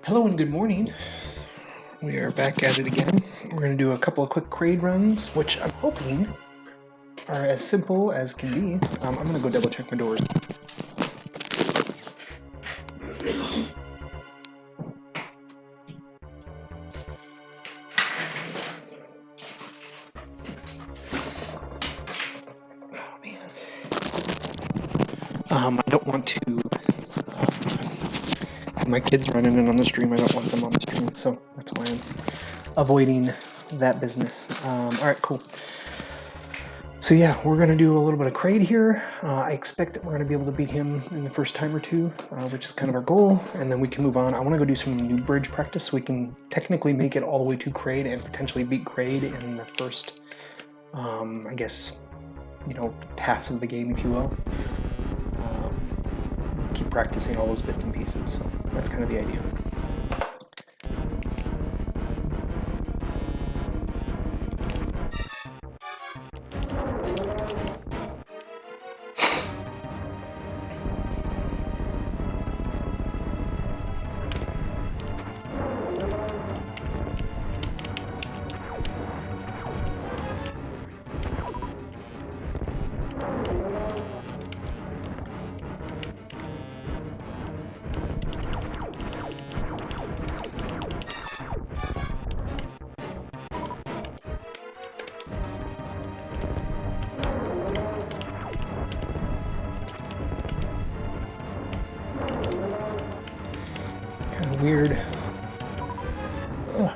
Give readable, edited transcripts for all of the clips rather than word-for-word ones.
Hello and good morning. We are back at it again. We're going to do a couple of quick raid runs, which I'm hoping are as simple as can be. I'm going to go double check my doors. Oh man. I don't want to have my kids running in on the stream. I don't want them on the stream, so that's why I'm avoiding that business. Alright, cool. So yeah, we're going to do a little bit of Kraid here. I expect that we're going to be able to beat him in the first time or two, which is kind of our goal, and then we can move on. I want to go do some new bridge practice so we can technically make it all the way to Kraid and potentially beat Kraid in the first, I guess, pass of the game, if you will. Keep practicing all those bits and pieces, so that's kind of the idea. Kind of weird. Ugh.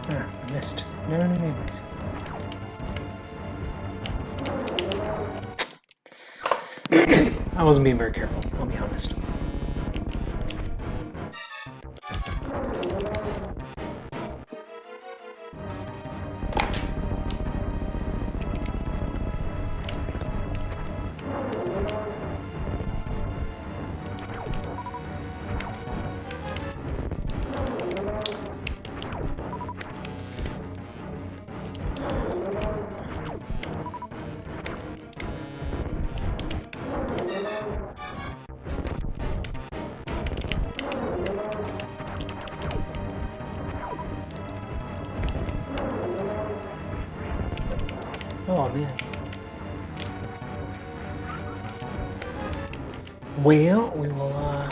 I missed. No. I wasn't being very careful, I'll be honest. Oh man. Well, we will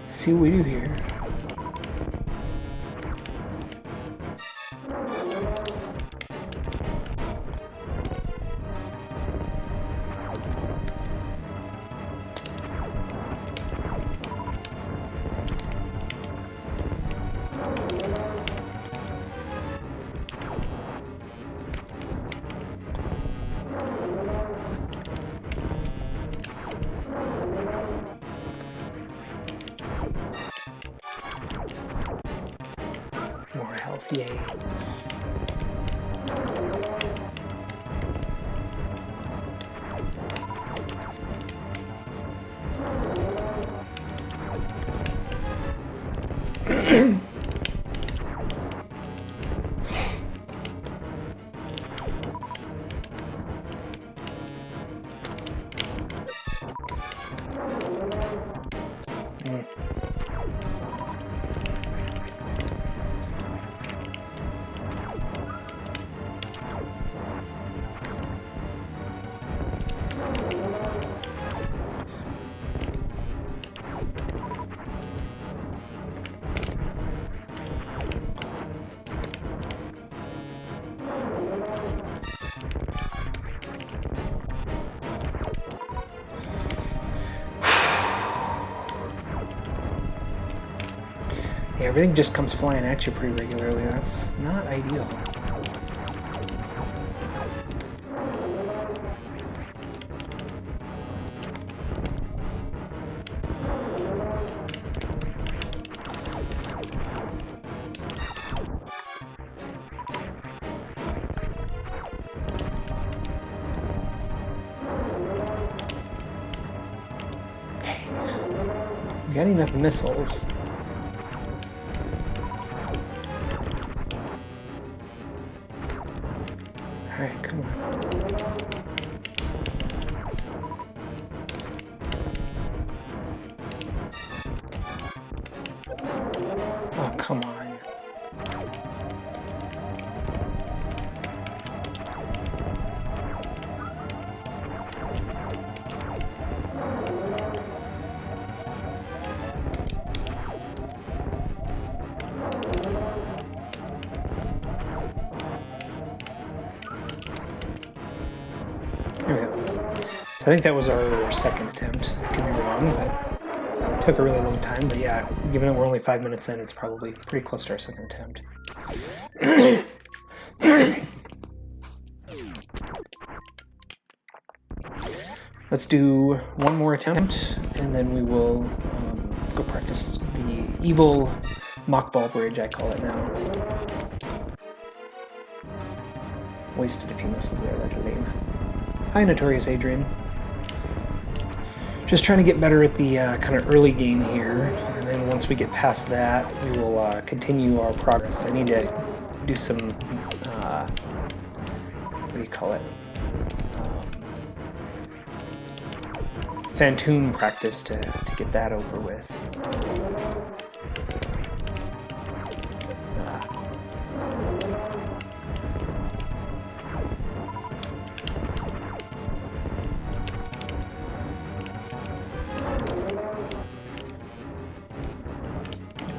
see what we do here. More health, yay. Yeah, everything just comes flying at you pretty regularly. That's not ideal. got enough missiles. Alright, come on. Oh, come on. There we go. So I think that was our second attempt. I could be wrong, but it took a really long time. But yeah, given that we're only 5 minutes in, it's probably pretty close to our second attempt. Let's do one more attempt, and then we will go practice the evil mockball bridge, I call it now. Wasted a few missiles there, that's lame. Hi, Notorious Adrian. Just trying to get better at the kind of early game here, and then once we get past that, we will continue our progress. I need to do some, what do you call it? Phantom practice to get that over with.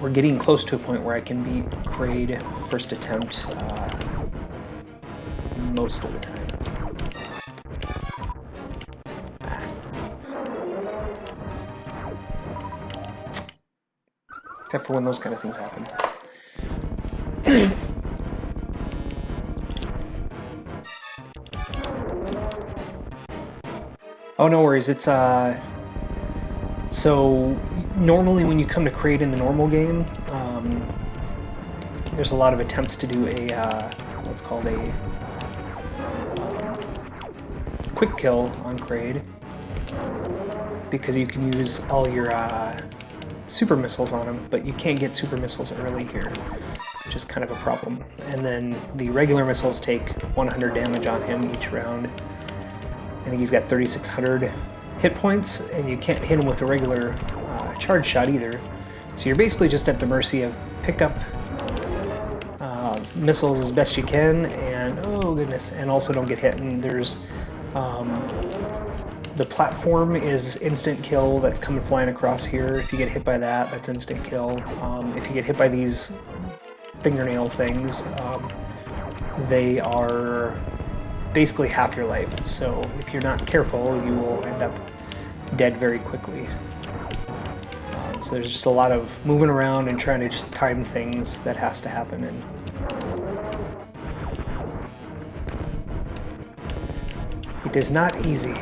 We're getting close to a point where I can beat Kraid first attempt most of the time. Except for when those kind of things happen. Oh, no worries. It's so normally when you come to Kraid in the normal game, there's a lot of attempts to do a what's called a quick kill on Kraid, because you can use all your super missiles on him, but you can't get super missiles early here, which is kind of a problem. And then the regular missiles take 100 damage on him each round. I think he's got 3,600 hit points, and you can't hit him with a regular charge shot either. So you're basically just at the mercy of pick up missiles as best you can, and oh goodness, and also don't get hit. And there's the platform is instant kill that's coming flying across here. If you get hit by that, that's instant kill. If you get hit by these fingernail things, they are basically half your life. So if you're not careful, you will end up dead very quickly. So there's just a lot of moving around and trying to just time things that has to happen. And it is not easy,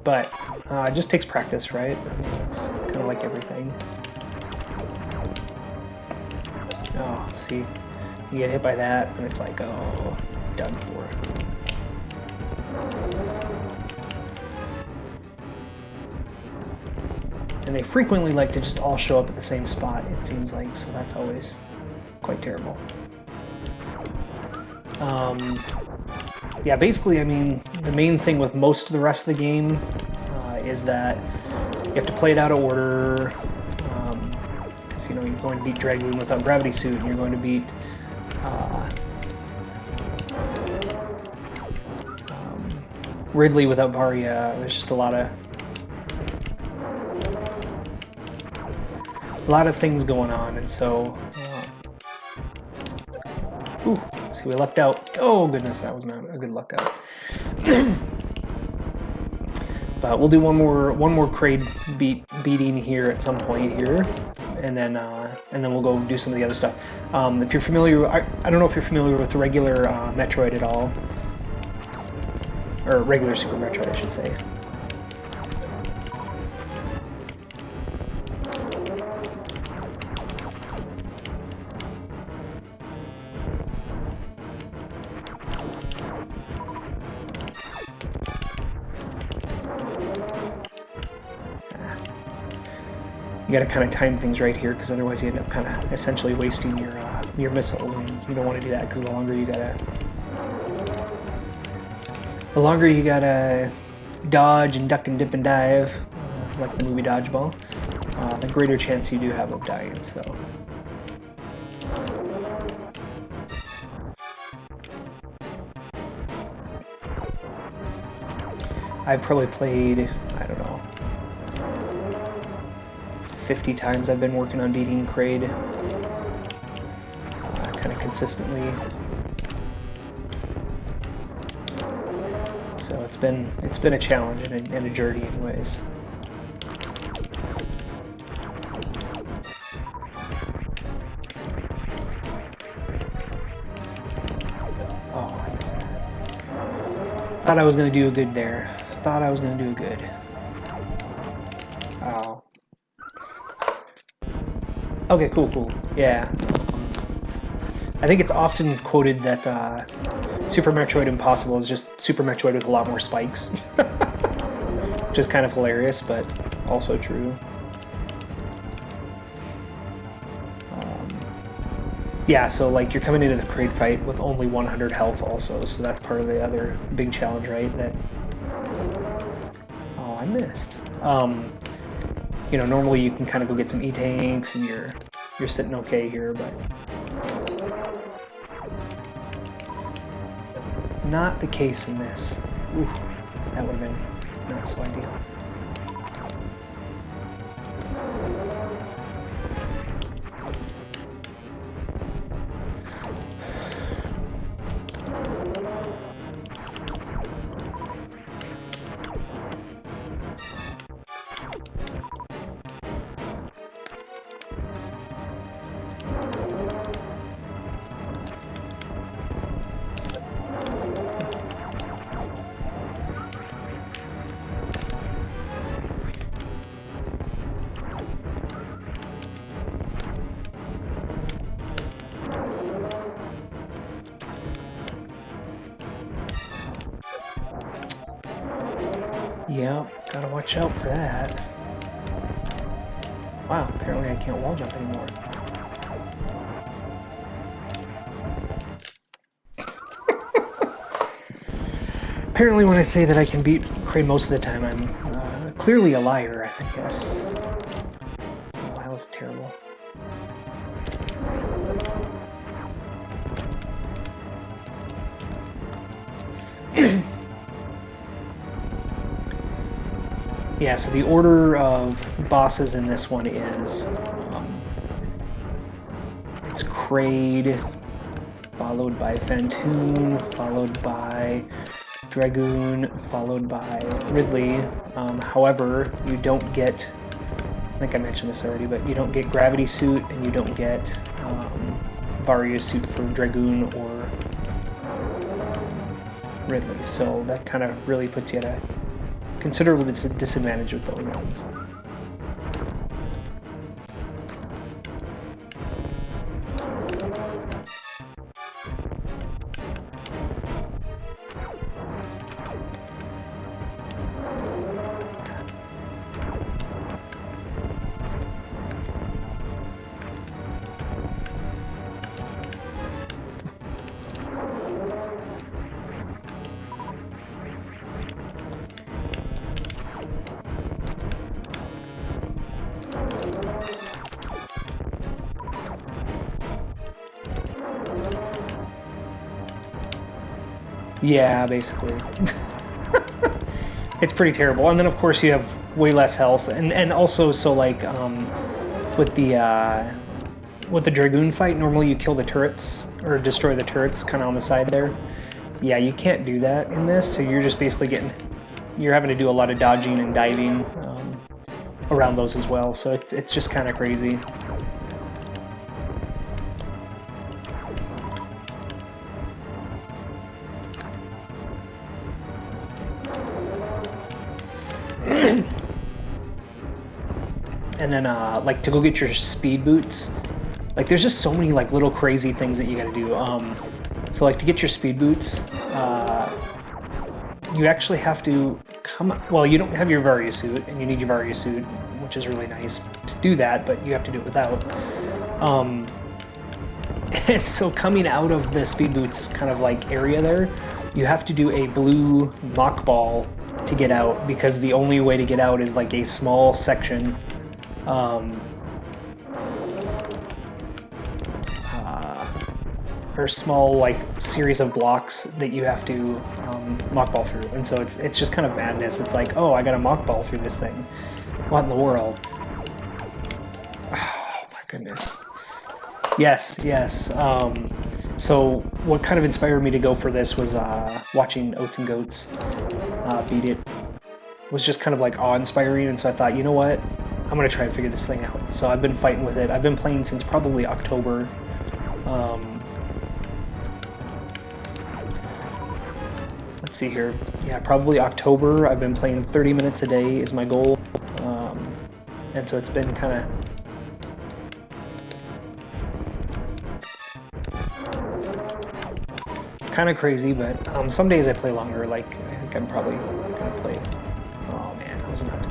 but it just takes practice, right? I mean, it's kind of like everything. Oh, see, you get hit by that, and it's like, oh, done for. And they frequently like to just all show up at the same spot, it seems like, so that's always quite terrible. Yeah, basically, I mean, the main thing with most of the rest of the game is that you have to play it out of order, because, you know, you're going to beat Dragoon without Gravity Suit, and you're going to beat Ridley without Varia. There's just a lot of things going on, and so ooh, see, we lucked out. Oh goodness, that was not a good luck out. But we'll do one more Kraid beating here at some point here, and then we'll go do some of the other stuff. If you're familiar, I don't know if you're familiar with the regular Metroid at all, or regular Super Metroid, I should say. You got to kind of time things right here, because otherwise you end up kind of essentially wasting your missiles, and you don't want to do that, because the longer you gotta dodge and duck and dip and dive, like the movie Dodgeball, the greater chance you do have of dying. So. I've probably played, I don't know, 50 times I've been working on beating Kraid, kind of consistently. So it's been a challenge and a journey anyways. Oh, I missed that. Thought I was gonna do a good there. Thought I was gonna do a good. Oh. Okay, cool. Yeah. I think it's often quoted that Super Metroid Impossible is just Super Metroid with a lot more spikes. Which is kind of hilarious, but also true. Yeah, so like you're coming into the Kraid fight with only 100 health also, so that's part of the other big challenge, right? That I missed. You know, normally you can kind of go get some E-tanks and you're sitting okay here, but not the case in this. Ooh, that would have been not so ideal. Yep, gotta watch out for that. Wow, apparently I can't wall jump anymore. Apparently when I say that I can beat Kraid most of the time, I'm clearly a liar, I guess. Oh, that was terrible. Yeah, so the order of bosses in this one is it's Kraid, followed by Phantoon, followed by Dragoon, followed by Ridley. However, you don't get, I think I mentioned this already, but you don't get Gravity Suit and you don't get Vario Suit for Dragoon or Ridley. So that kind of really puts you at a considerable disadvantage with those ones. Yeah, basically. It's pretty terrible. And then of course you have way less health, and also so like with the Dragoon fight, normally you kill the turrets or destroy the turrets kind of on the side there. Yeah, you can't do that in this, so you're just basically you're having to do a lot of dodging and diving around those as well. So it's just kind of crazy. And then like to go get your speed boots, like there's just so many like little crazy things that you got to do. So like to get your speed boots, you actually have to well, you don't have your Vario suit, and you need your Vario suit, which is really nice to do that, but you have to do it without. And so coming out of the speed boots kind of like area there, you have to do a blue mock ball to get out, because the only way to get out is like a small section or small like series of blocks that you have to mock ball through. And so it's just kind of madness. It's like, oh, I got to mock ball through this thing. What in the world? Oh my goodness. Yes. So what kind of inspired me to go for this was watching Oats and Goats beat it. It was just kind of like awe-inspiring, and so I thought, you know what? I'm going to try and figure this thing out. So I've been fighting with it. I've been playing since probably October. Let's see here. Yeah, probably October. I've been playing 30 minutes a day is my goal. And so it's been kind of crazy, but some days I play longer. Like, I think I'm probably gonna play. Oh man, that was not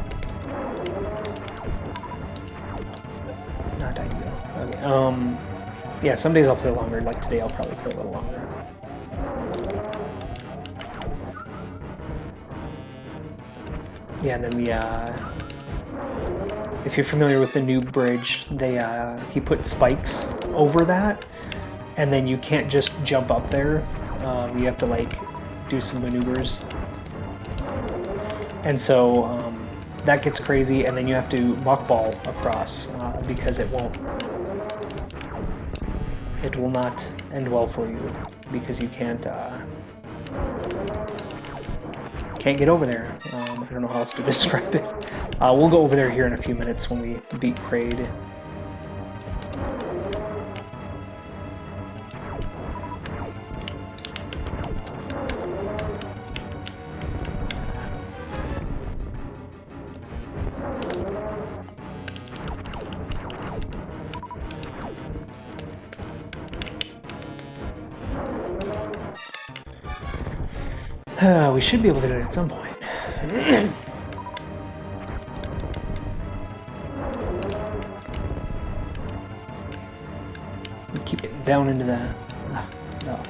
ideal. Okay. Yeah, some days I'll play longer. Like today, I'll probably play a little longer. Yeah, and then if you're familiar with the new bridge, he put spikes over that, and then you can't just jump up there. You have to like do some maneuvers, and so that gets crazy. And then you have to mock ball across because it will not end well for you, because you can't get over there. I don't know how else to describe it. We'll go over there here in a few minutes when we beat Kraid. We should be able to do it at some point. We keep it down into the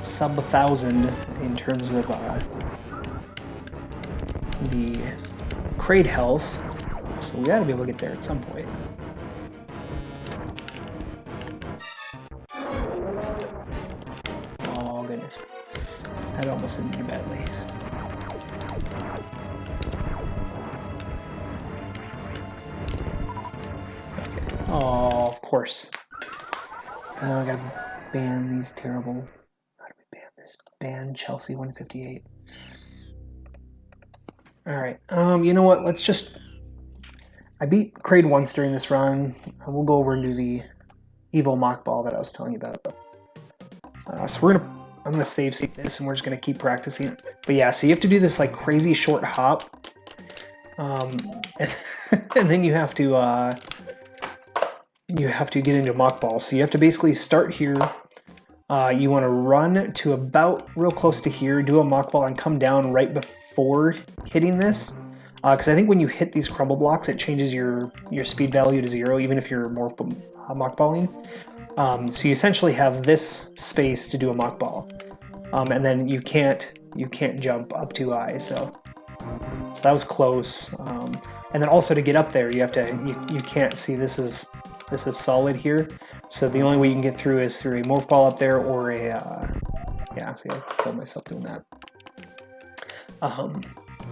sub 1,000 in terms of the Kraid health, so we gotta be able to get there at some point. Oh goodness, that almost ended badly. Oh, of course. I gotta ban these terrible. How do we ban this? Ban Chelsea 158. Alright, you know what? Let's just. I beat Kraid once during this run. We'll go over and do the evil mock ball that I was telling you about. So I'm gonna save this, and we're just gonna keep practicing. But yeah, so you have to do this like crazy short hop. And then you have to get into mock ball. So you have to basically start here. You want to run to about real close to here, do a mock ball, and come down right before hitting this. Because I think when you hit these crumble blocks, it changes your speed value to 0, even if you're mock balling. So you essentially have this space to do a mock ball, and then you can't jump up too high. So that was close. And then also to get up there, you have to you can't see this is solid here. So the only way you can get through is through a morph ball up there, or a yeah. See, I killed myself doing that.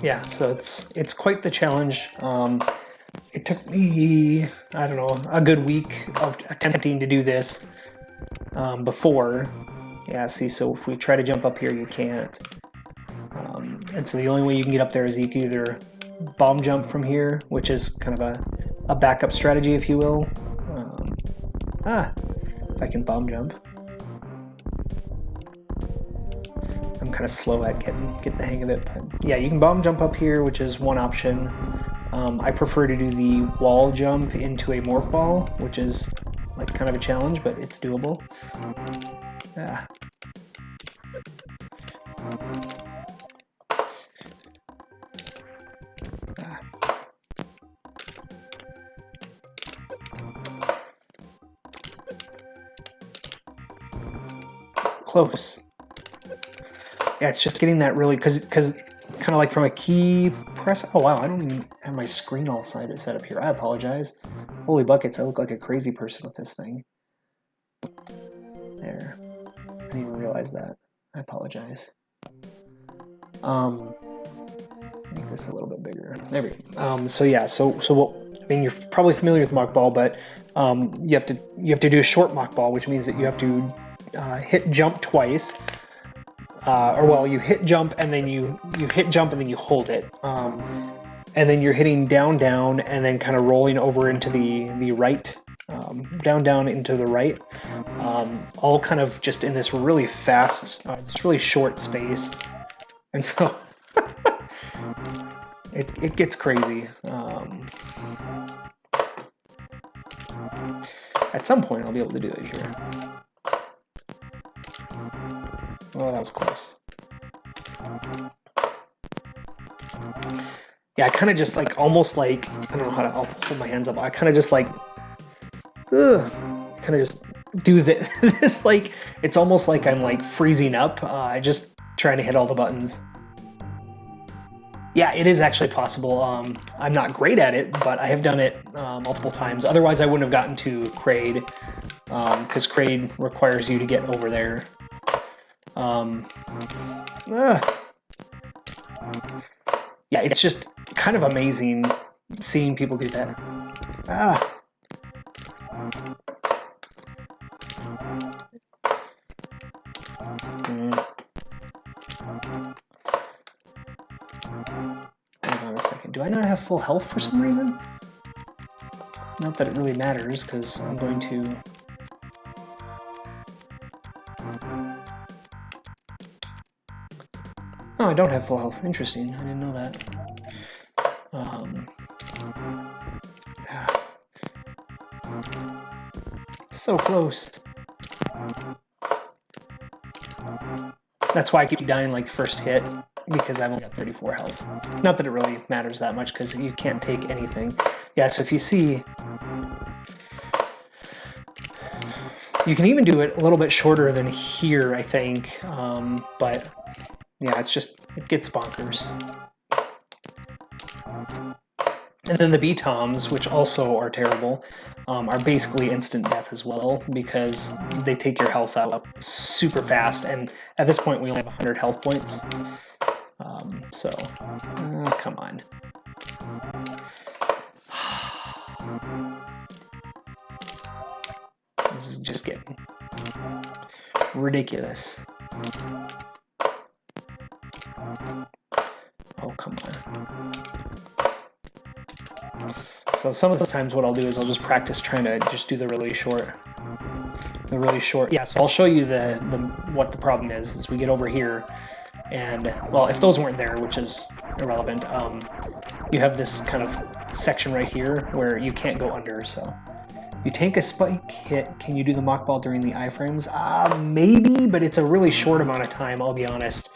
Yeah, so it's quite the challenge. It took me, I don't know, a good week of attempting to do this before. Yeah, see, so if we try to jump up here, you can't. And so the only way you can get up there is you can either bomb jump from here, which is kind of a backup strategy, if you will. If I can bomb jump. I'm kind of slow at get the hang of it, but yeah, you can bomb jump up here, which is one option. I prefer to do the wall jump into a morph ball, which is like kind of a challenge, but it's doable. close. Yeah, it's just getting that really, because kind of like from a key press. Oh wow, I don't even have my screen all set up here. I apologize. Holy buckets, I look like a crazy person with this thing. There. I didn't even realize that. I apologize. Make this a little bit bigger. There we go. So yeah, so what? I mean, you're probably familiar with mock ball, but you have to do a short mock ball, which means that you have to hit jump twice. Or well, you hit jump and then you hit jump and then you hold it, and then you're hitting down, down, and then kind of rolling over into the right, down, down into the right, all kind of just in this really fast, this really short space, and so it gets crazy. At some point, I'll be able to do it here. Oh, that was close. Yeah, I kind of just like, almost like, I don't know how to, I'll hold my hands up. I kind of just like, kind of just do this, like, it's almost like I'm like freezing up. Just trying to hit all the buttons. Yeah, it is actually possible. I'm not great at it, but I have done it multiple times. Otherwise, I wouldn't have gotten to Kraid, because Kraid requires you to get over there. Yeah, it's just kind of amazing seeing people do that. Hold on a second. Do I not have full health for some reason? Not that it really matters, because I'm going to... Oh, I don't have full health. Interesting. I didn't know that. Yeah. So close. That's why I keep dying like the first hit, because I've only got 34 health. Not that it really matters that much, because you can't take anything. Yeah, so if you see... You can even do it a little bit shorter than here, I think, but... Yeah, it's just, it gets bonkers. And then the B-toms, which also are terrible, are basically instant death as well, because they take your health out super fast, and at this point we only have 100 health points. Come on. This is just getting ridiculous. Oh, come on. So some of the times what I'll do is I'll just practice trying to just do the really short. Yeah, so I'll show you what the problem is we get over here, and, well, if those weren't there, which is irrelevant, you have this kind of section right here where you can't go under, so. You tank a spike hit, can you do the mock ball during the iframes? Maybe, but it's a really short amount of time, I'll be honest.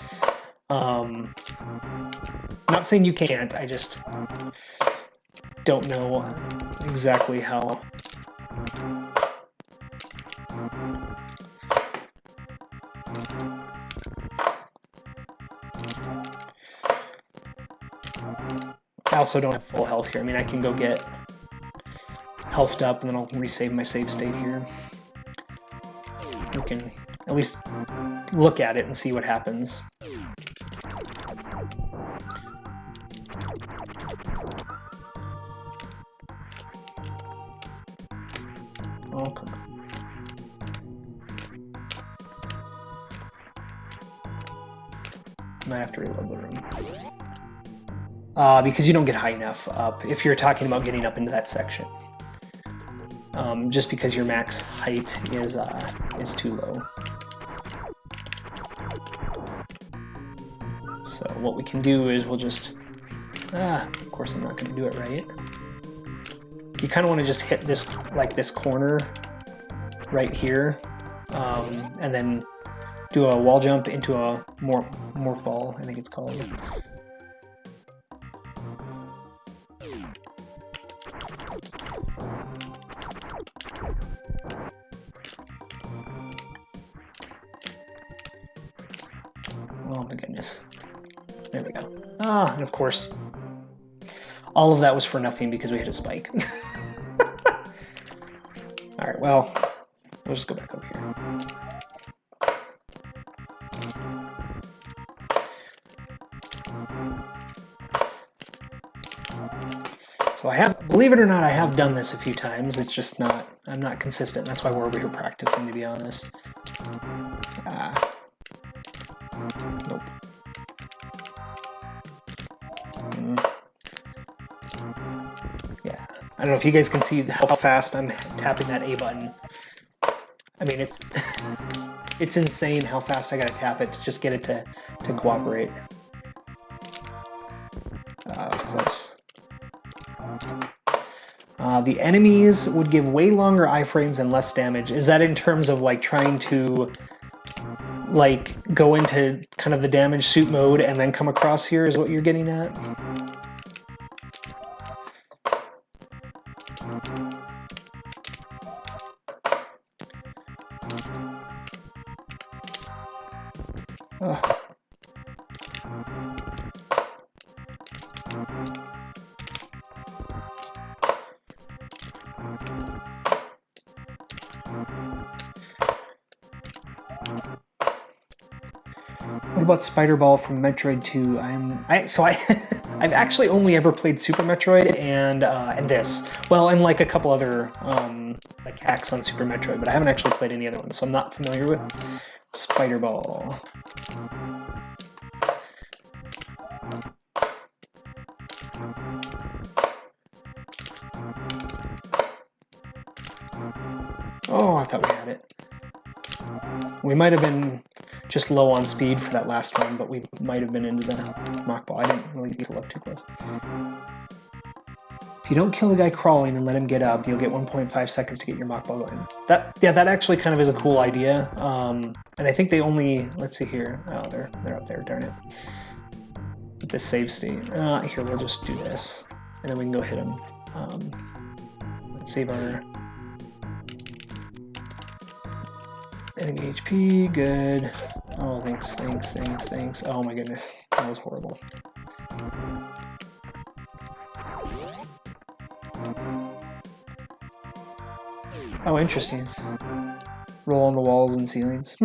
Not saying you can't, I just don't know exactly how. I also don't have full health here. I mean, I can go get healthed up and then I'll resave my save state here. We can at least look at it and see what happens. Oh, come on. Might have to reload the room. Because you don't get high enough up if you're talking about getting up into that section. Just because your max height is too low. So what we can do is we'll just... of course I'm not going to do it right. You kind of want to just hit this, like this corner right here, and then do a wall jump into a morph ball, I think it's called. my goodness. There we go. Ah, and of course, all of that was for nothing because we hit a spike. All right, well, we'll just go back over here. So I have, believe it or not, I have done this a few times. It's just not, I'm not consistent. That's why we're over here practicing, to be honest. Nope. Yeah, I don't know if you guys can see how fast I'm tapping that A button. I mean, it's it's insane how fast I gotta tap it to just get it to cooperate. That was close. The enemies would give way longer iframes and less damage. Is that in terms of like trying to like go into kind of the damage suit mode and then come across here is what you're getting at? What about Spider Ball from Metroid 2? I've actually only ever played Super Metroid and this. Well, and like a couple other like hacks on Super Metroid, but I haven't actually played any other ones, so I'm not familiar with Spider Ball. Oh, I thought we had it. We might have been just low on speed for that last one, but we might have been into the mock ball. I didn't really get to look too close. If you don't kill the guy crawling and let him get up, you'll get 1.5 seconds to get your mock ball going. That actually kind of is a cool idea. And I think they only, let's see here. Oh, they're up there, darn it. With this save state. Here, we'll just do this. And then we can go hit him. Let's save our enemy HP, good. Oh, thanks. Oh my goodness, that was horrible. Oh, interesting. Roll on the walls and ceilings.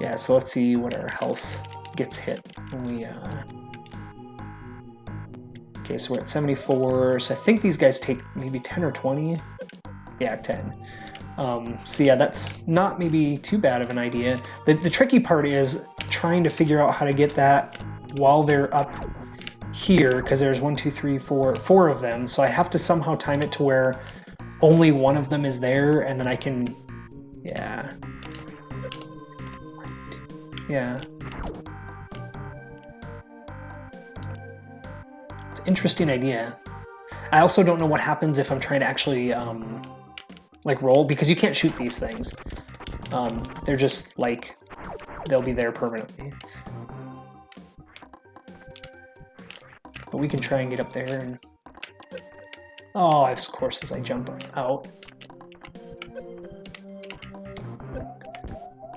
Yeah, so let's see what our health gets hit when we okay, so we're at 74, so I think these guys take maybe 10 or 20. Yeah, 10. So yeah, that's not maybe too bad of an idea. The tricky part is trying to figure out how to get that while they're up here, because there's 1, 2, 3, 4 of them, so I have to somehow time it to where only one of them is there, and then I can, yeah. Yeah. Interesting idea. I also don't know what happens if I'm trying to actually like roll, because you can't shoot these things. They're just like, they'll be there permanently. But we can try and get up there and... Oh, of course, as I jump out.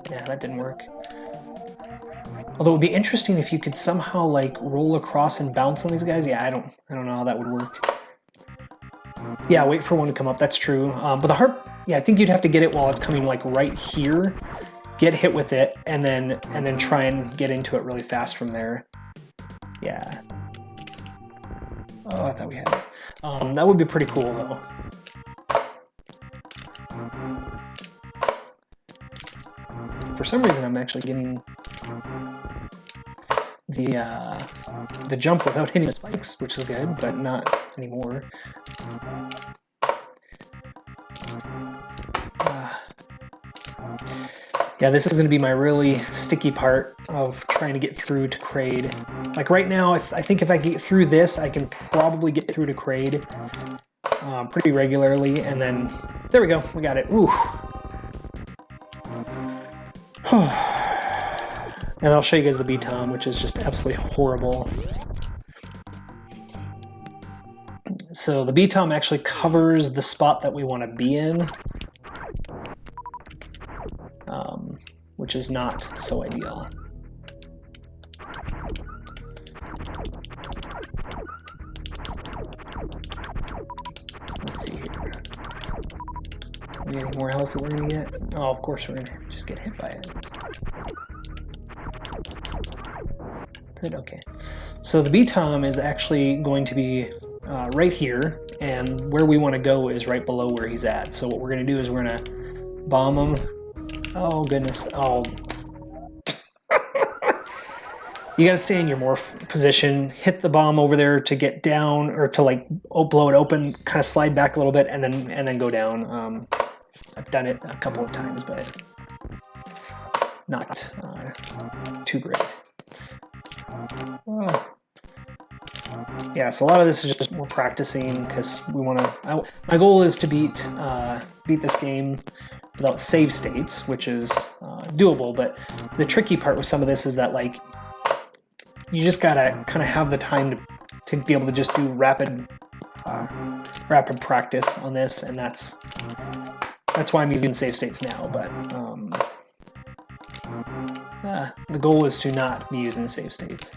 Yeah, that didn't work. Although it would be interesting if you could somehow like roll across and bounce on these guys. Yeah, I don't know how that would work. Yeah, wait for one to come up. That's true. But the harp, yeah, I think you'd have to get it while it's coming like right here, get hit with it, and then try and get into it really fast from there. Yeah. Oh, I thought we had it. That would be pretty cool though. For some reason, I'm actually getting the jump without any spikes, which is good, but not anymore. Yeah, this is going to be my really sticky part of trying to get through to Kraid. Like right now, I think if I get through this, I can probably get through to Kraid pretty regularly, and then there we go, we got it. Ooh. And I'll show you guys the B-Tom, which is just absolutely horrible. So the B-Tom actually covers the spot that we want to be in. which is not so ideal. Let's see here. Are we getting more health that we're gonna get? Oh, of course we're gonna just get hit by it. Is it? Okay. So the BTOM is actually going to be right here, and where we want to go is right below where he's at. So what we're going to do is we're going to bomb him. Oh, goodness. Oh. You got to stay in your morph position, hit the bomb over there to get down, or to like blow it open, kind of slide back a little bit, and then go down. I've done it a couple of times, but not too great. Oh. Yeah, so a lot of this is just more practicing because we want to. My goal is to beat this game without save states, which is doable. But the tricky part with some of this is that like you just gotta kind of have the time to be able to just do rapid practice on this, and that's why I'm using save states now. But the goal is to not be using save states.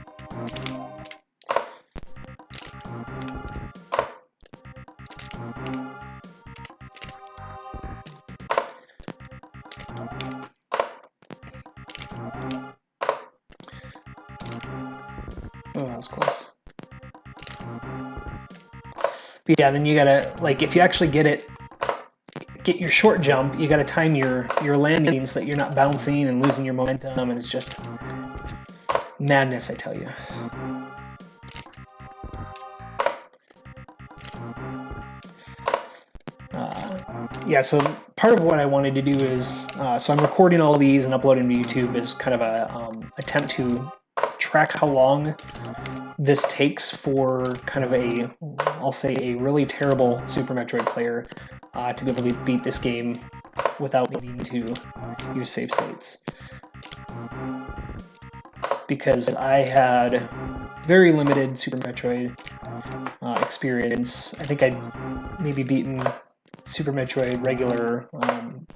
Oh, that was close. But yeah, then you gotta, like, if you actually get your short jump, you gotta time your landing so that you're not bouncing and losing your momentum, and it's just madness, I tell you. Yeah, so part of what I wanted to do is, so I'm recording all these and uploading to YouTube as kind of a attempt to track how long this takes for kind of I'll say a really terrible Super Metroid player to be able to beat this game without needing to use save states. Because I had very limited Super Metroid experience. I think I'd maybe beaten Super Metroid regular,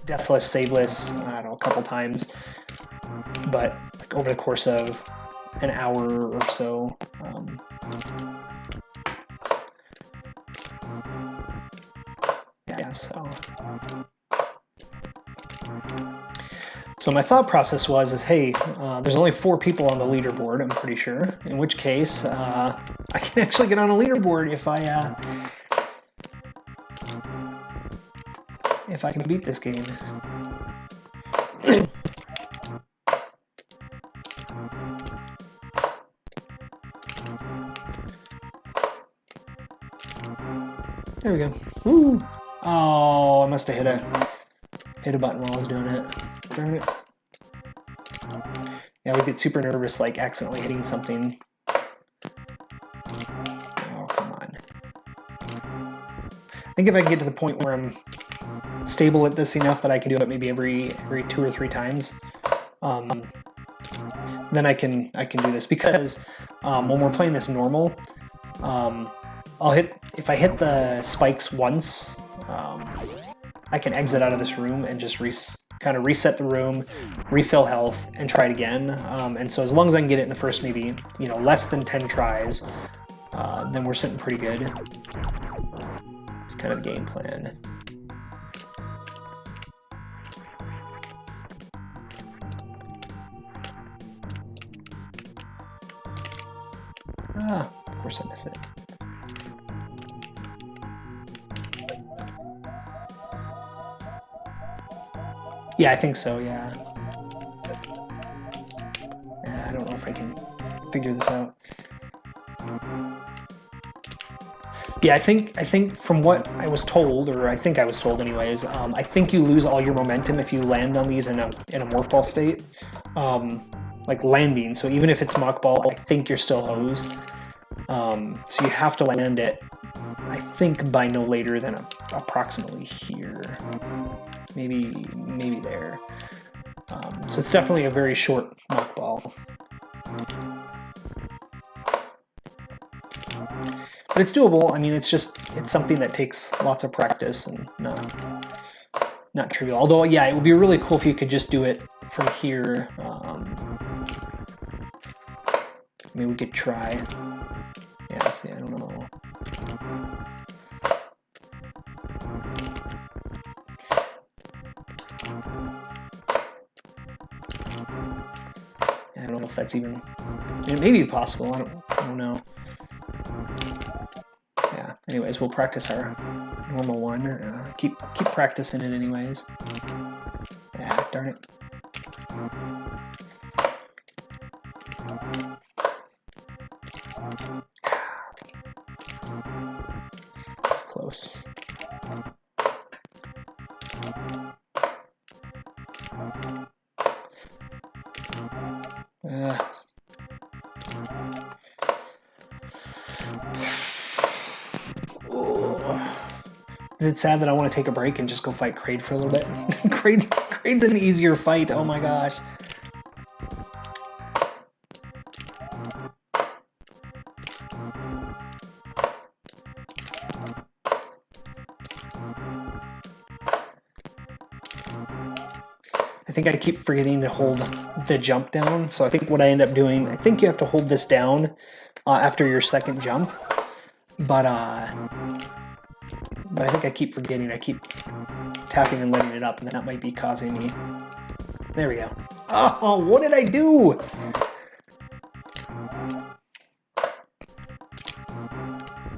deathless, saveless, I don't know, a couple times, but like over the course of an hour or so. Yeah, so my thought process is, hey, there's only 4 people on the leaderboard, I'm pretty sure, in which case I can actually get on a leaderboard if I can beat this game. There we go. Woo! Oh, I must have hit a button while I was doing it. Darn it. Yeah, we get super nervous, like accidentally hitting something. Oh, come on. I think if I can get to the point where I'm stable at this enough that I can do it maybe every 2 or 3 times, then I can do this, because when we're playing this normal, if I hit the spikes once, I can exit out of this room and just kind of reset the room, refill health, and try it again. And so as long as I can get it in the first maybe less than 10 tries, then we're sitting pretty good. It's kind of the game plan. Ah, of course I miss it. Yeah, I think so, yeah. I don't know if I can figure this out. Yeah, I think from what I was told, or I think I was told anyways, I think you lose all your momentum if you land on these in a morph ball state. Like landing, so even if it's mock ball, I think you're still hosed. So you have to land it, I think, by no later than approximately here. Maybe there. So it's definitely a very short mock ball. But it's doable. I mean, it's something that takes lots of practice and not not trivial. Although, yeah, it would be really cool if you could just do it from here. I mean, we could try. Yeah, see, I don't know. I don't know if that's even... It may be possible, I don't know. Yeah, anyways, we'll practice our normal one. Keep practicing it anyways. Yeah, darn it. It's close. Is it sad that I want to take a break and just go fight Kraid for a little bit? Kraid's an easier fight, oh my gosh. I think I keep forgetting to hold the jump down, so I think what I end up doing, I think you have to hold this down after your second jump, but I think I keep forgetting. I keep tapping and letting it up, and that might be causing me... There we go. Oh, what did I do?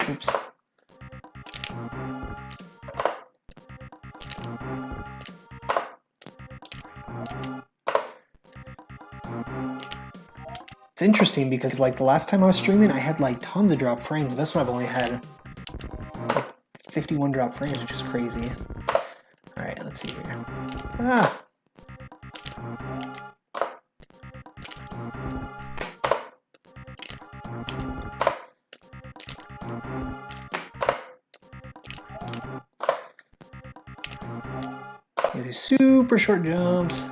Oops. It's interesting because like the last time I was streaming, I had like tons of drop frames. This one I've only had like 51 drop frames, which is crazy. All right, let's see here. Ah. You do super short jumps.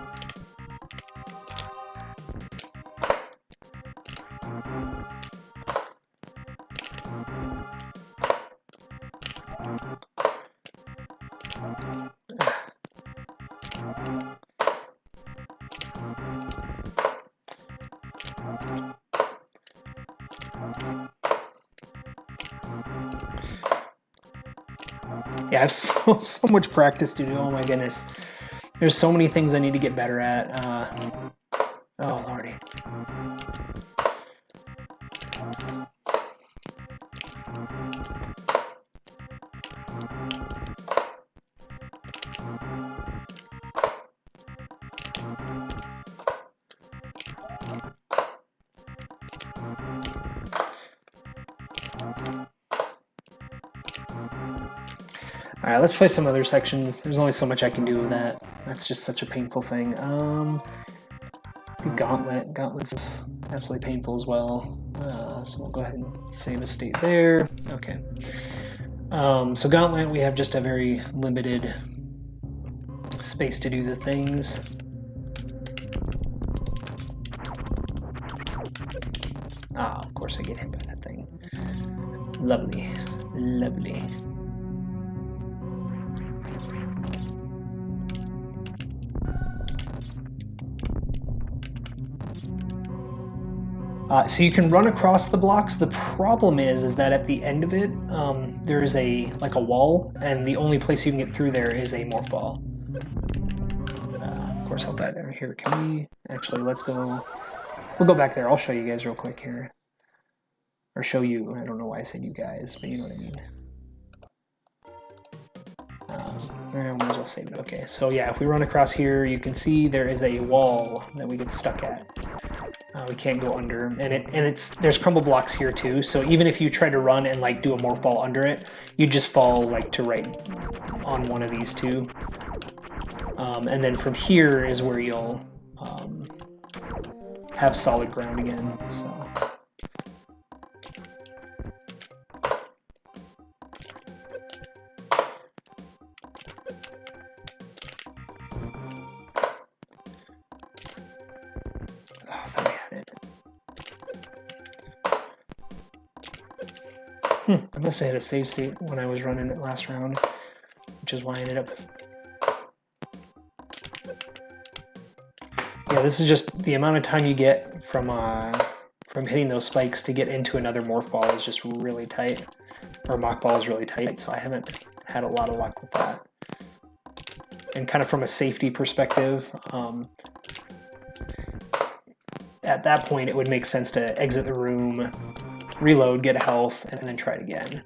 Yeah, I have so much practice to do. Oh my goodness. There's so many things I need to get better at. Oh, lordy. Alright, let's play some other sections. There's only so much I can do with that. That's just such a painful thing. Gauntlet. Gauntlet's absolutely painful as well. So we'll go ahead and save a state there. Okay. So Gauntlet, we have just a very limited space to do the things. Ah, of course I get hit by that thing. Lovely. Lovely. So you can run across the blocks. The problem is that at the end of it, there is like a wall, and the only place you can get through there is a morph ball. Of course, I'll die there. Here, can we actually? Let's go. We'll go back there. I'll show you guys real quick here, or show you. I don't know why I said you guys, but you know what I mean. I might as well save it. Okay, so yeah, if we run across here, you can see there is a wall that we get stuck at. We can't go under, and there's crumble blocks here too. So even if you try to run and like do a morph ball under it, you just fall like to right on one of these two. And then from here is where you'll have solid ground again. So. I must have had a save state when I was running it last round, which is why I ended up Yeah, this is just the amount of time you get from hitting those spikes to get into another morph ball is just really tight, or mock ball is really tight, so I haven't had a lot of luck with that. And kind of from a safety perspective, at that point it would make sense to exit the room, reload, get health, and then try it again.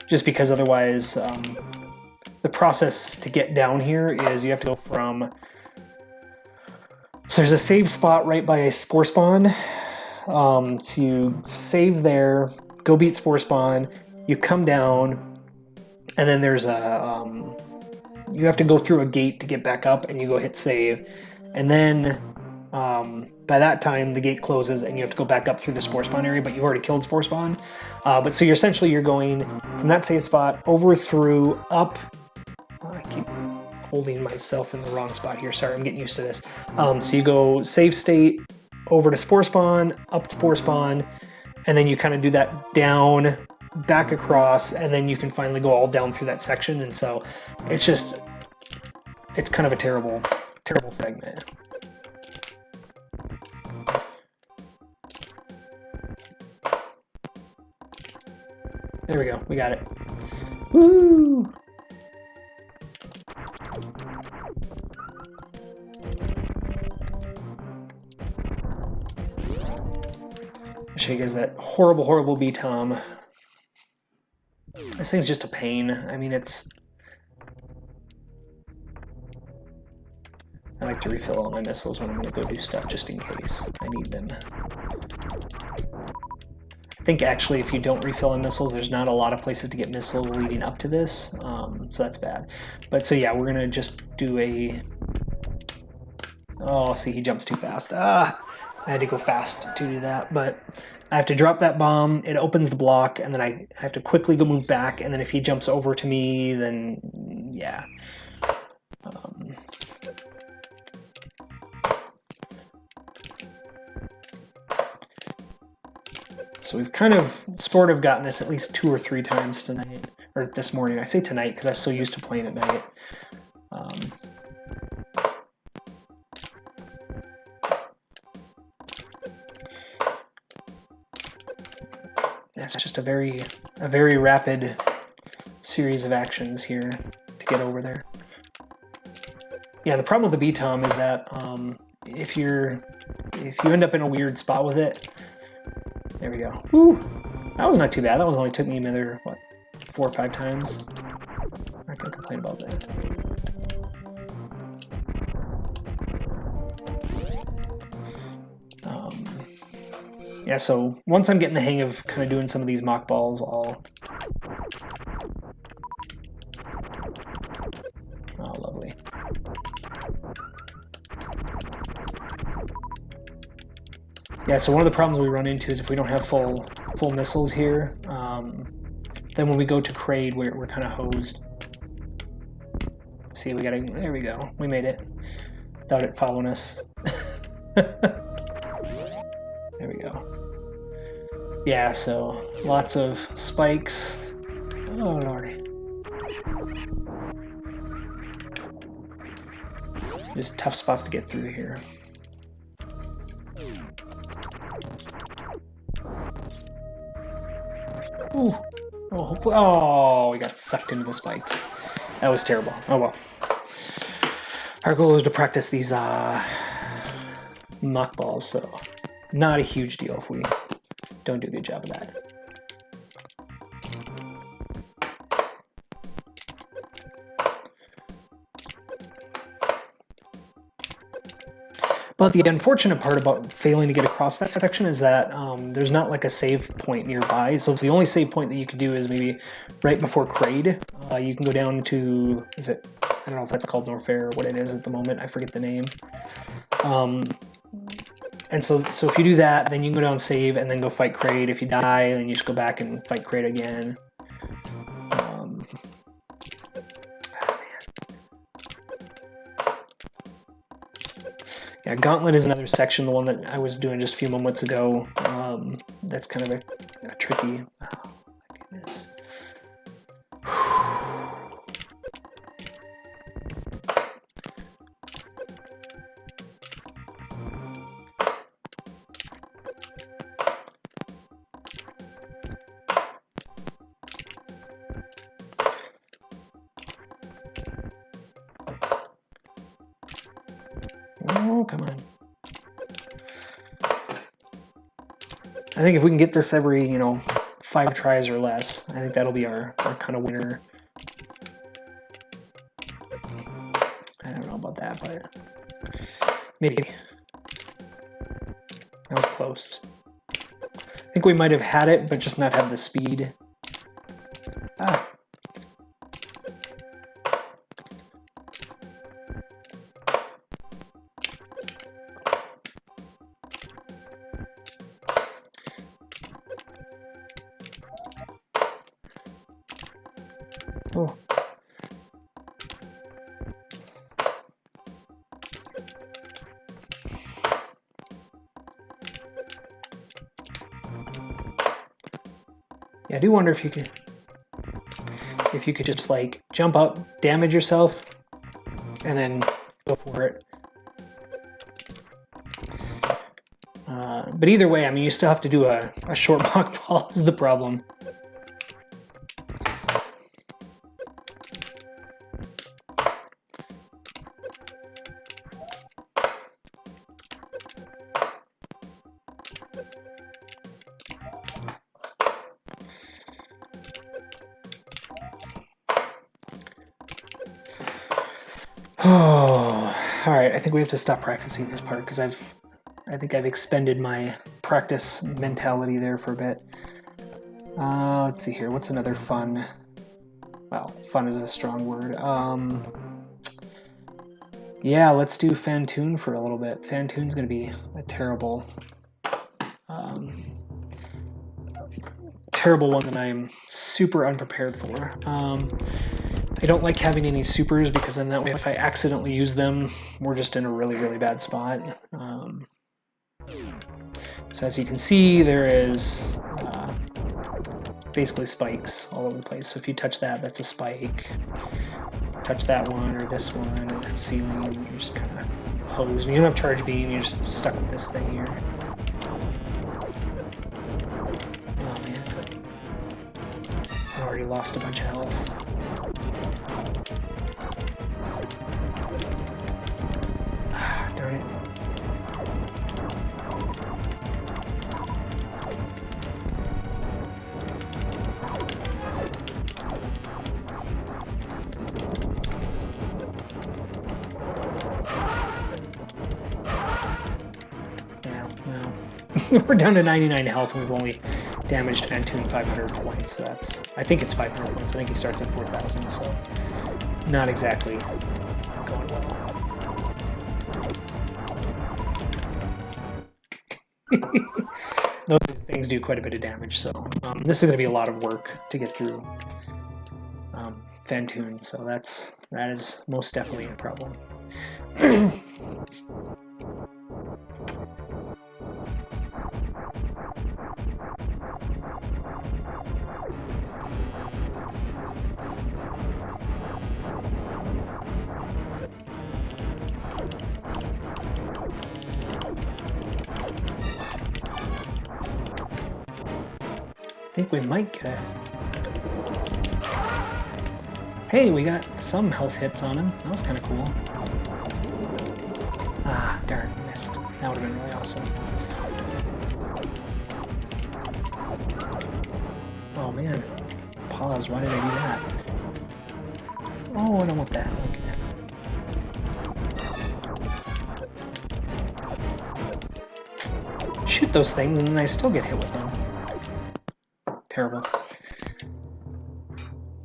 Just because otherwise, the process to get down here is you have to go from... So there's a save spot right by a spore spawn. So you save there, go beat spore spawn, you come down, and then there's a... you have to go through a gate to get back up, and you go hit save. And then by that time, the gate closes, and you have to go back up through the spore spawn area, but you've already killed spore spawn. But so you're going from that save spot over through, up... I keep holding myself in the wrong spot here. Sorry, I'm getting used to this. So you go save state, over to spore spawn, up to spore spawn, and then you kind of do that down, back across, and then you can finally go all down through that section. And so it's just, it's kind of a terrible, terrible segment. There we go, we got it. Woo! I'll show you guys that horrible, horrible B-Tom. This thing's just a pain. I mean, it's... I like to refill all my missiles when I'm going to go do stuff just in case I need them. I think actually if you don't refill on missiles, there's not a lot of places to get missiles leading up to this, so that's bad. But so yeah, we're going to just do a... Oh, see, he jumps too fast. I had to go fast to do that, but I have to drop that bomb, it opens the block, and then I have to quickly go move back, and then if he jumps over to me, then yeah. So we've kind of, sort of gotten this at least 2 or 3 times tonight, or this morning. I say tonight because I'm so used to playing at night. That's just a very rapid series of actions here to get over there. Yeah, the problem with the B-Tom is that if you end up in a weird spot with it, there we go. Woo! That was not too bad. That one only took me another, what, 4 or 5 times. Not gonna complain about that. Yeah, so once I'm getting the hang of kind of doing some of these mock balls, I'll... Oh, lovely. Yeah, so one of the problems we run into is if we don't have full missiles here, then when we go to Kraid, we're kind of hosed. See, we gotta... There we go. We made it. Without it following us. There we go. Yeah, so lots of spikes. Oh, lordy. Just tough spots to get through here. Ooh. Oh, hopefully. Oh, we got sucked into the spikes. That was terrible. Oh well. Our goal is to practice these mock balls, so not a huge deal if we don't do a good job of that. But the unfortunate part about failing to get across that section is that there's not like a save point nearby. So the only save point that you could do is maybe right before Kraid. You can go down to, is it, I don't know if that's called Norfair or what it is at the moment. I forget the name. And so if you do that, then you can go down, save, and then go fight Kraid. If you die, then you just go back and fight Kraid again. Yeah, Gauntlet is another section, the one that I was doing just a few moments ago. That's kind of a tricky... Oh, my goodness. Oh, come on. I think if we can get this every, 5 tries or less, I think that'll be our kind of winner. I don't know about that, but maybe. That was close. I think we might have had it, but just not have the speed. Ah. Oh. Yeah, I do wonder if you could just like jump up, damage yourself, and then go for it. But either way, I mean, you still have to do a short block ball is the problem. Oh, all right. I think we have to stop practicing this part because I think I've expended my practice mentality there for a bit. Let's see here. What's another fun? Well, fun is a strong word. Yeah, let's do Fantoon for a little bit. Fantoon's going to be a terrible one that I'm super unprepared for. I don't like having any supers because then that way if I accidentally use them, we're just in a really, really bad spot. So as you can see, there is basically spikes all over the place. So if you touch that, that's a spike. Touch that one or this one or ceiling, you're just kind of hosed. You don't have charge beam, you're just stuck with this thing here. Oh man. I already lost a bunch of health. Darn it. Yeah, no. We're down to 99 health and we've only damaged Fantoon 500 points. So that's, I think it's 500 points. I think he starts at 4,000, so not exactly going well. Those things do quite a bit of damage, so this is going to be a lot of work to get through Fantoon, so that is most definitely a problem. I think we might get it. Hey, we got some health hits on him. That was kind of cool. Ah, darn, missed. That would have been really awesome. Oh man, pause, why did I do that? Oh, I don't want that, okay. Shoot those things and then I still get hit with them. Terrible.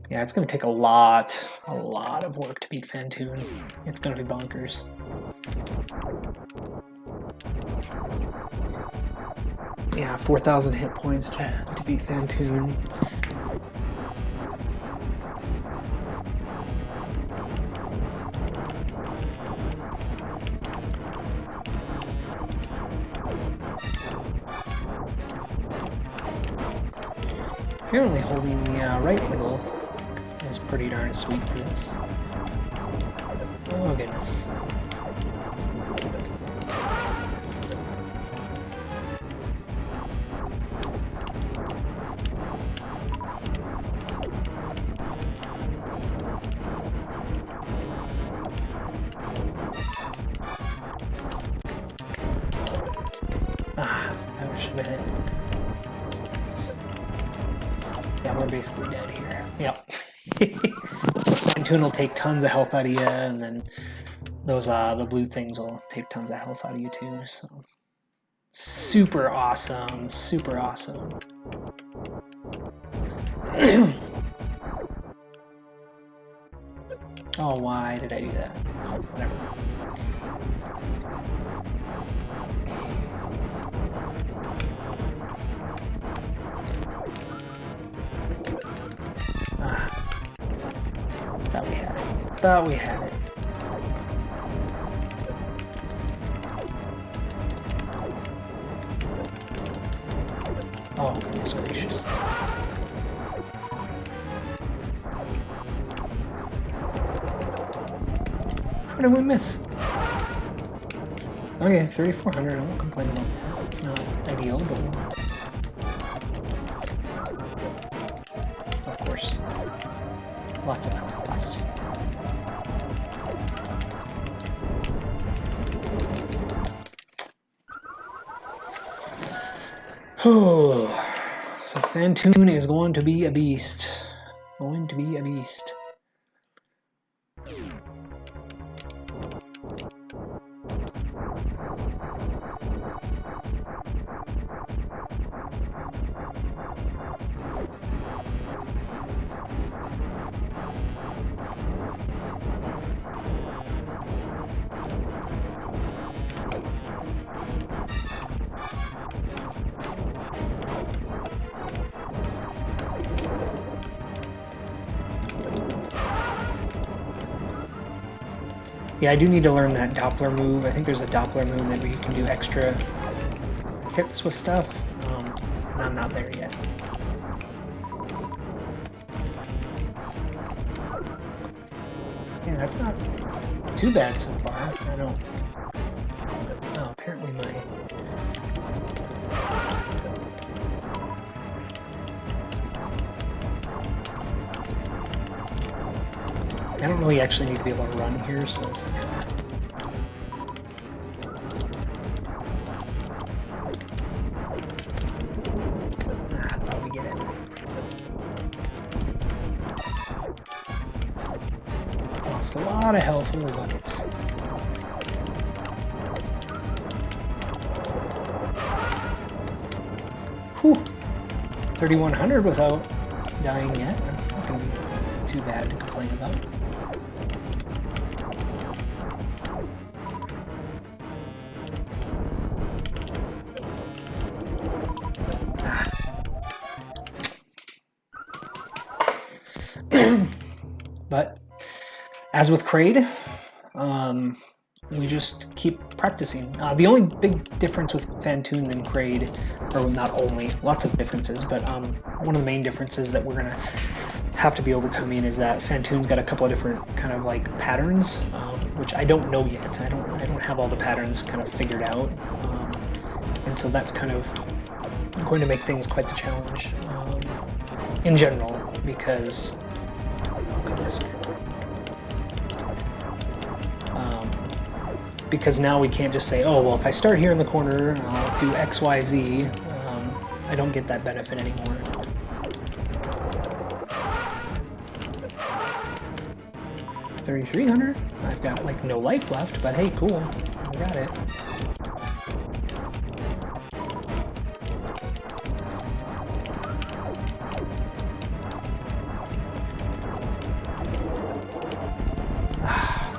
Yeah, it's going to take a lot of work to beat Fantoon. It's going to be bonkers. Yeah, 4,000 hit points to beat Fantoon. Apparently holding the right angle is pretty darn sweet for this. Oh goodness. Yeah, we're basically dead here. Yep. Fine Tune will take tons of health out of you, and then those the blue things will take tons of health out of you too. So super awesome, super awesome. Oh, why did I do that? Oh, whatever. Thought we had it. Thought we had it. Oh, goodness gracious. How did we miss? Okay, 3,400. I won't complain about that. It's not ideal, but of course, lots of health lost. Oh, so Fantoon is going to be a beast. Going to be a beast. Yeah, I do need to learn that Doppler move. I think there's a Doppler move that where you can do extra hits with stuff. And I'm not there yet. Yeah, that's not too bad so far. I don't... Oh, apparently I don't really actually need to be able to run here, so this is kind of... I thought we get it. Lost a lot of health in the buckets. Whew! 3,100 without dying yet. That's not going to be too bad to complain about. But as with Kraid, we just keep practicing. The only big difference with Fantoon than Kraid, or not only, lots of differences, but one of the main differences that we're going to have to be overcoming is that Fantoon's got a couple of different kind of like patterns, which I don't know yet. I don't have all the patterns kind of figured out, and so that's kind of going to make things quite the challenge in general, because because now we can't just say, oh, well, if I start here in the corner, I'll do X, Y, Z. I don't get that benefit anymore. $3,300? I've got like no life left, but hey, cool. I got it.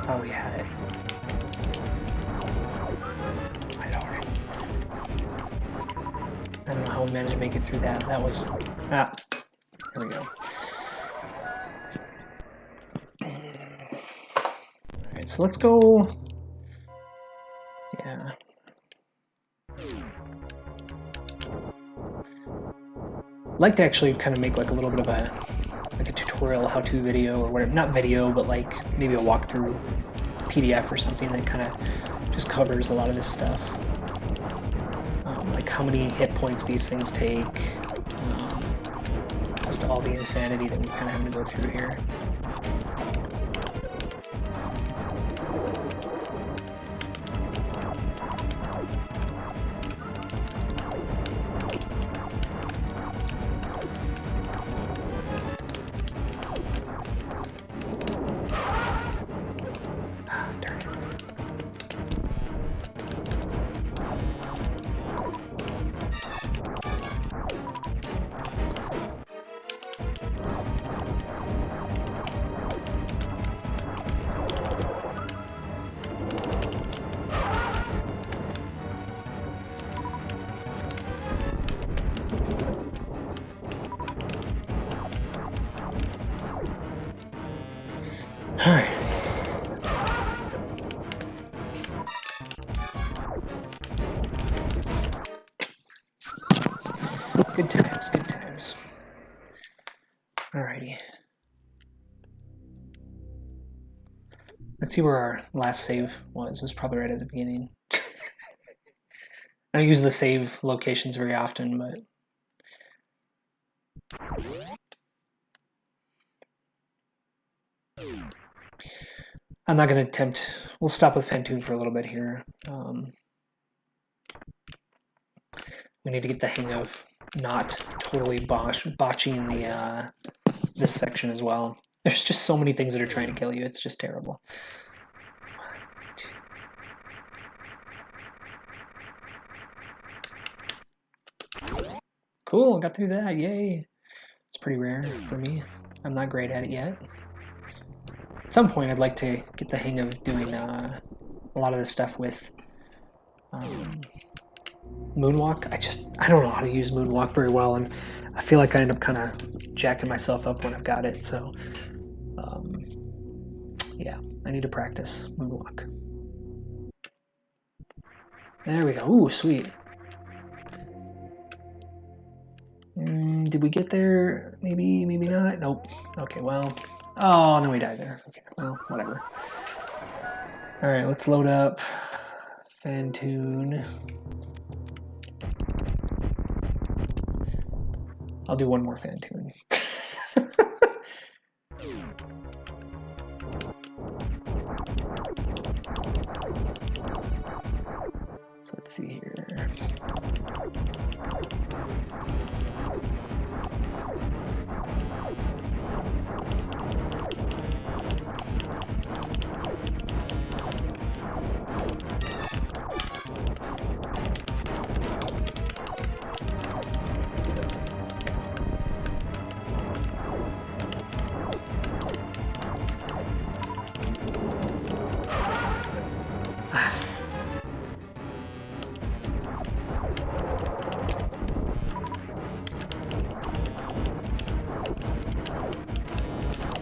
Thought we had it. My lord. I don't know how we managed to make it through that. That was... here we go. Alright, so let's go... Yeah. I'd like to actually kind of make like a little bit of a tutorial how-to video or whatever, not video, but like maybe a walkthrough PDF or something that kind of just covers a lot of this stuff. Like how many hit points these things take, just all the insanity that we kind of have to go through here. Good times, good times. Alrighty. Let's see where our last save was. It was probably right at the beginning. I don't use the save locations very often, but... I'm not going to attempt... We'll stop with Fantoon for a little bit here. We need to get the hang of not totally botching the this section as well. There's just so many things that are trying to kill you. It's just terrible. Cool, got through that, yay. It's pretty rare for me. I'm not great at it yet. At some point I'd like to get the hang of doing a lot of this stuff with Moonwalk. I don't know how to use Moonwalk very well, and I feel like I end up kind of jacking myself up when I've got it, so yeah, I need to practice Moonwalk. There we go. Ooh, sweet. Did we get there? Maybe, maybe not. Nope. Okay, well. Oh, no, we died there. Okay, well, whatever. All right, let's load up Fantoon. I'll do one more Fantoon. So let's see here.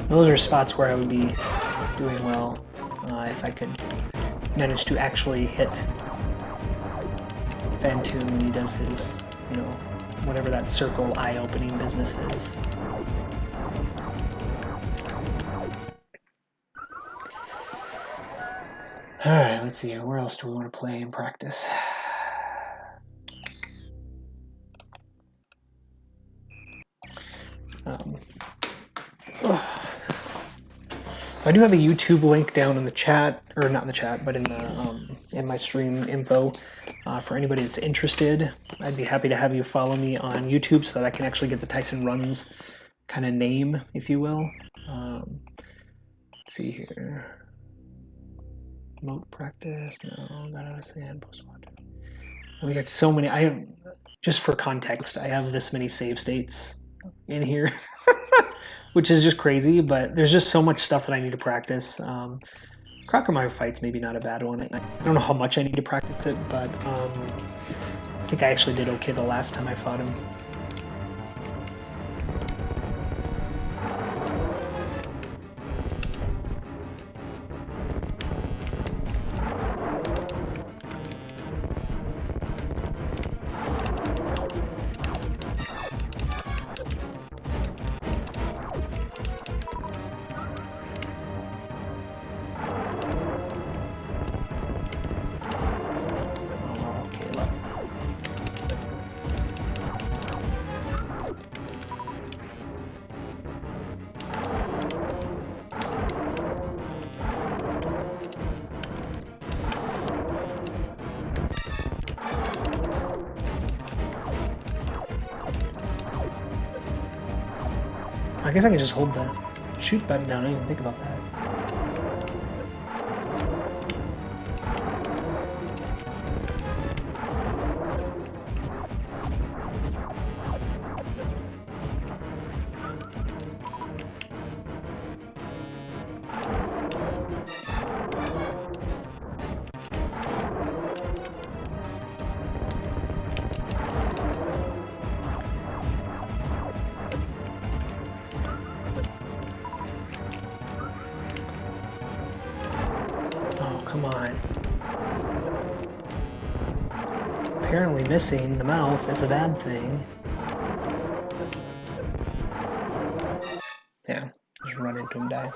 Those are spots where I would be doing well if I could manage to actually hit Fantoon when he does his, you know, whatever that circle eye-opening business is. Alright, let's see. Where else do we want to play and practice? So I do have a YouTube link down in the chat, or not in the chat, but in the in my stream info. For anybody that's interested, I'd be happy to have you follow me on YouTube so that I can actually get the Tyson Runs kind of name, if you will. Let's see here. Remote practice, no, got out of sand, post-mod. We got so many. I have, just for context, I have this many save states in here. Which is just crazy, but there's just so much stuff that I need to practice. Crocomire Fight's maybe not a bad one. I don't know how much I need to practice it, but I think I actually did okay the last time I fought him. I guess I can just hold the shoot button down. I didn't even think about that. Come on. Apparently missing the mouth is a bad thing. Yeah, just run into him, die.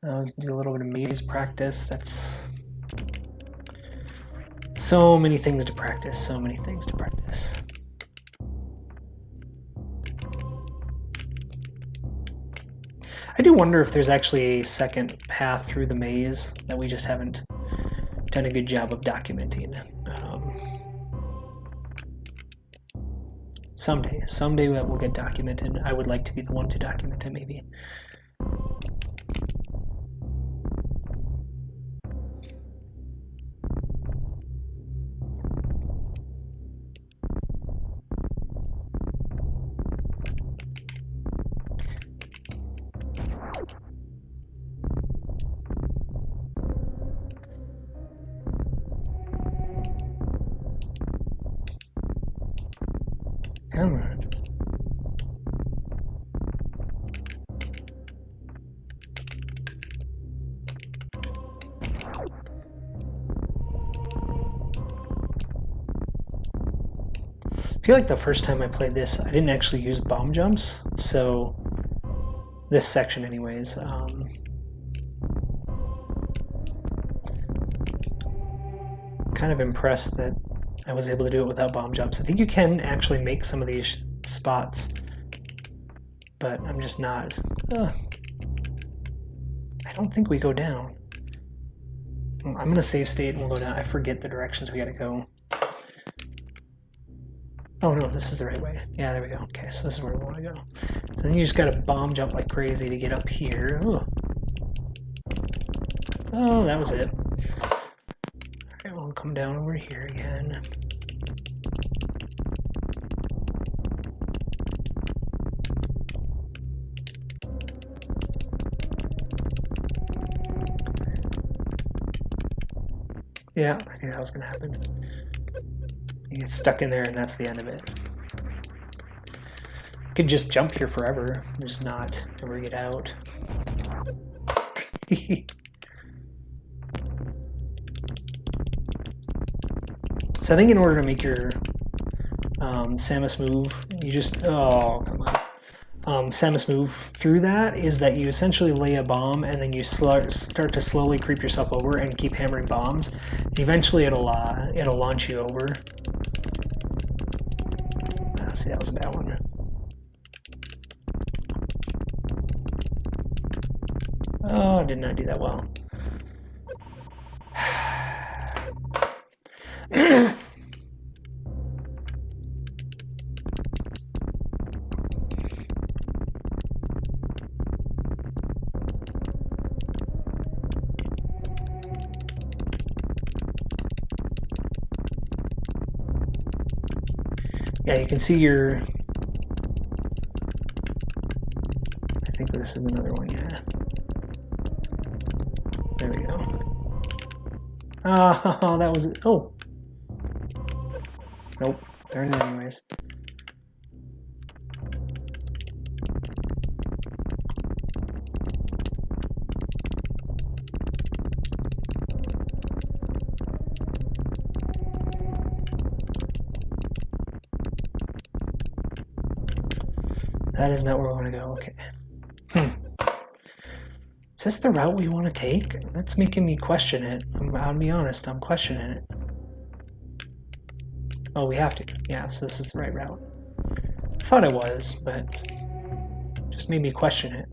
We can do a little bit of maze practice. That's so many things to practice, so many things to practice. I do wonder if there's actually a second path through the maze that we just haven't done a good job of documenting. Someday that will get documented. I would like to be the one to document it, maybe. Come on. I feel like the first time I played this, I didn't actually use bomb jumps, so this section anyways. Kind of impressed that I was able to do it without bomb jumps. I think you can actually make some of these spots, but I'm just not. I don't think we go down. I'm gonna save state and we'll go down. I forget the directions we gotta go. Oh no, this is the right way. Yeah, there we go. Okay, so this is where we want to go. So then you just gotta bomb jump like crazy to get up here. Ooh. Oh, that was it. Alright, we'll come down over here again. Yeah, I knew that was gonna happen. You get stuck in there and that's the end of it. You could just jump here forever, just not ever get out. So I think in order to make your Samus move, you just, oh, come on. Samus move through that is that you essentially lay a bomb and then you start to slowly creep yourself over and keep hammering bombs. Eventually it'll launch you over. See, that was a bad one. Oh, I did not do that well. Yeah, you can see your... I think this is another one, yeah. There we go. Oh, that was... Oh! Nope, there it is anyways. That is not where we want to go. Okay. Is this the route we want to take? That's making me question it. I'll be honest, I'm questioning it. Oh, we have to. Yeah, so this is the right route. I thought it was, but just made me question it.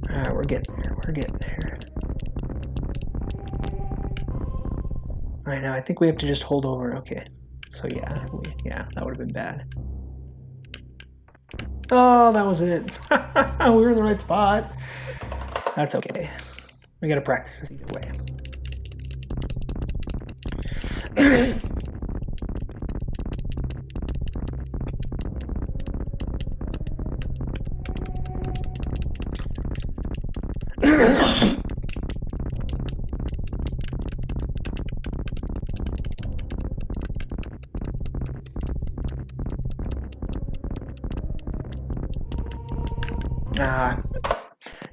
Alright, we're getting there. We're getting there. Alright, now I think we have to just hold over. Okay. So yeah, that would have been bad. Oh, that was it. We were in the right spot. That's okay. We gotta practice this either way.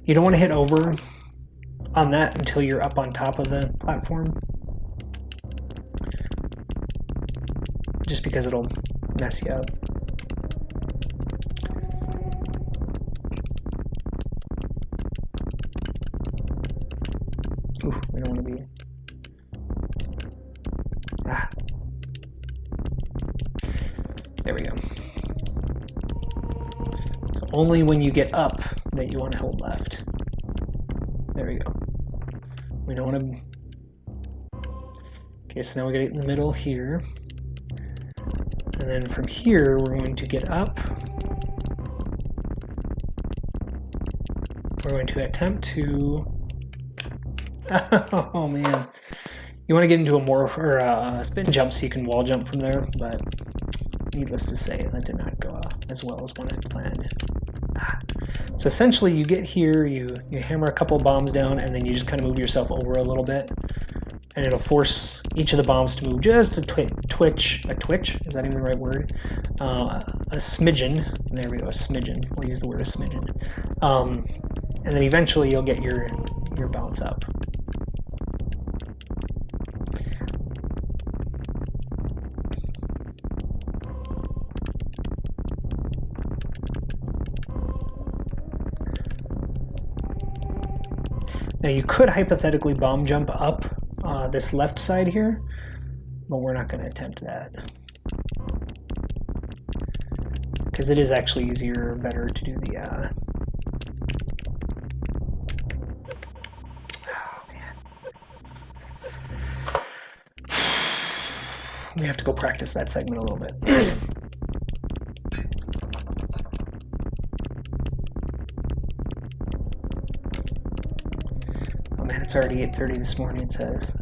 You don't want to hit over on that until you're up on top of the platform, just because it'll mess you up. Ooh, we don't want to be... Ah. There we go. So only when you get up that you want to hold left. There we go. We don't want to... Okay, so now we gotta get in the middle here. And then from here, we're going to get up. We're going to attempt to... Oh man. You want to get into a more or a spin jump so you can wall jump from there, but needless to say, that did not go as well as one had planned. So essentially, you get here, you hammer a couple of bombs down, and then you just kind of move yourself over a little bit, and it'll force each of the bombs to move just a twitch? Is that even the right word? A smidgen. There we go, a smidgen. We'll use the word a smidgen. And then eventually you'll get your bounce up. Now you could hypothetically bomb jump up this left side here, but we're not going to attempt that. Because it is actually easier or better to do the... Oh, man. We have to go practice that segment a little bit. It's already 8:30 this morning, it says.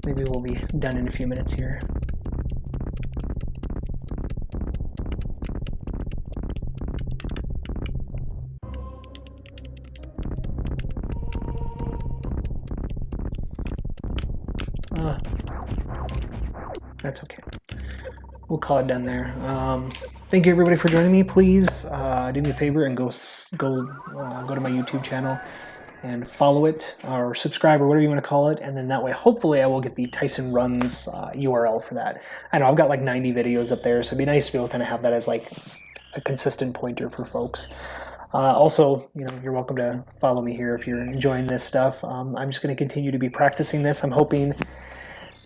Maybe we'll be done in a few minutes here. That's okay. We'll call it done there. Thank you everybody for joining me. Please do me a favor and go to my YouTube channel and follow it or subscribe or whatever you want to call it, and then that way hopefully I will get the Tyson Runs URL for that. I know I've got like 90 videos up there, so it'd be nice to be able to kind of have that as like a consistent pointer for folks. Also, you know, you're welcome to follow me here if you're enjoying this stuff. I'm just going to continue to be practicing this. I'm hoping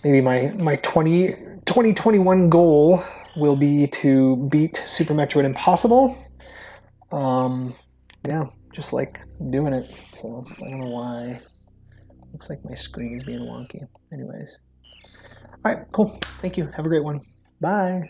maybe my 2021 goal will be to beat Super Metroid Impossible. Yeah. Just like doing it, so I don't know why. Looks like my screen is being wonky. Anyways. All right, cool. Thank you. Have a great one. Bye.